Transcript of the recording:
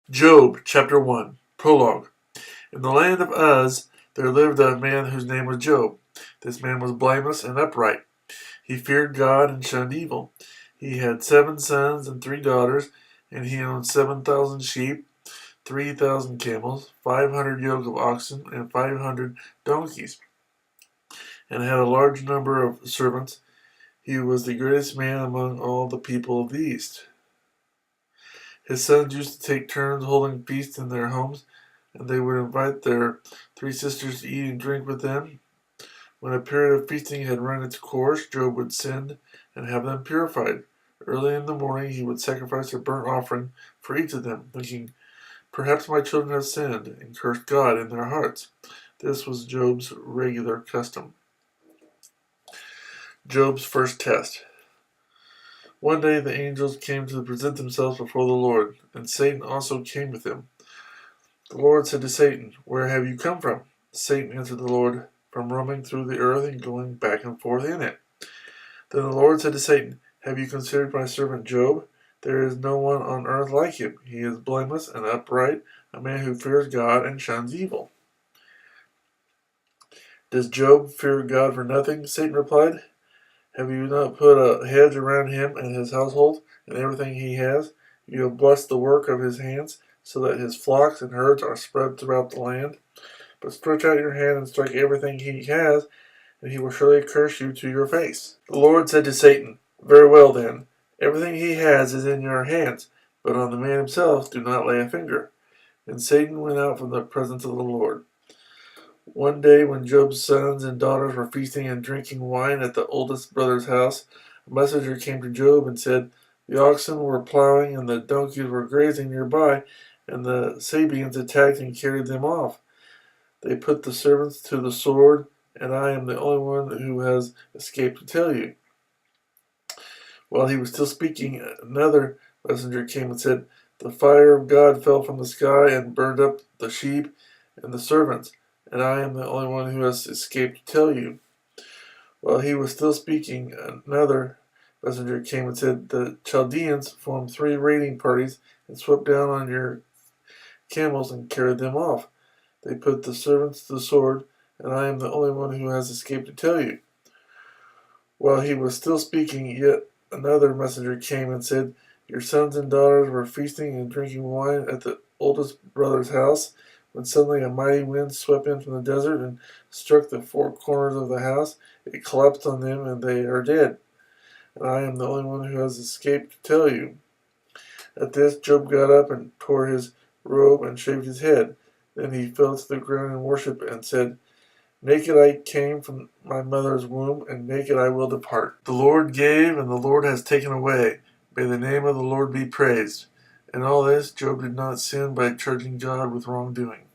Job, chapter 1, Prologue. In the land of Uz there lived a man whose name was Job. This man was blameless and upright. He feared God and shunned evil. He had 7 sons and 3 daughters, and he owned 7,000 sheep, 3,000 camels, 500 yoke of oxen, and 500 donkeys, and had a large number of servants. He was the greatest man among all the people of the East. His sons used to take turns holding feasts in their homes, and they would invite their 3 sisters to eat and drink with them. When a period of feasting had run its course, Job would send and have them purified. Early in the morning he would sacrifice a burnt offering for each of them, thinking, "Perhaps my children have sinned and cursed God in their hearts." This was Job's regular custom. Job's first test. One day the angels came to present themselves before the Lord, and Satan also came with them. The Lord said to Satan, "Where have you come from?" Satan answered the Lord, "From roaming through the earth and going back and forth in it." Then the Lord said to Satan, "Have you considered my servant Job? There is no one on earth like him. He is blameless and upright, a man who fears God and shuns evil." "Does Job fear God for nothing?" Satan replied. "Have you not put a hedge around him and his household and everything he has? You have blessed the work of his hands, so that his flocks and herds are spread throughout the land. But stretch out your hand and strike everything he has, and he will surely curse you to your face." The Lord said to Satan, "Very well then, everything he has is in your hands, but on the man himself do not lay a finger." And Satan went out from the presence of the Lord. One day when Job's sons and daughters were feasting and drinking wine at the oldest brother's house, a messenger came to Job and said, "The oxen were plowing and the donkeys were grazing nearby, and the Sabeans attacked and carried them off. They put the servants to the sword, and I am the only one who has escaped to tell you." While he was still speaking, another messenger came and said, "The fire of God fell from the sky and burned up the sheep and the servants, and I am the only one who has escaped to tell you." While he was still speaking, another messenger came and said, "The Chaldeans formed 3 raiding parties and swept down on your camels and carried them off. They put the servants to the sword, and I am the only one who has escaped to tell you." While he was still speaking, yet another messenger came and said, "Your sons and daughters were feasting and drinking wine at the oldest brother's house, when suddenly a mighty wind swept in from the desert and struck the 4 corners of the house. It collapsed on them, and they are dead. And I am the only one who has escaped to tell you." At this, Job got up and tore his robe and shaved his head. Then he fell to the ground in worship and said, "Naked I came from my mother's womb, and naked I will depart. The Lord gave, and the Lord has taken away. May the name of the Lord be praised." In all this, Job did not sin by charging God with wrongdoing.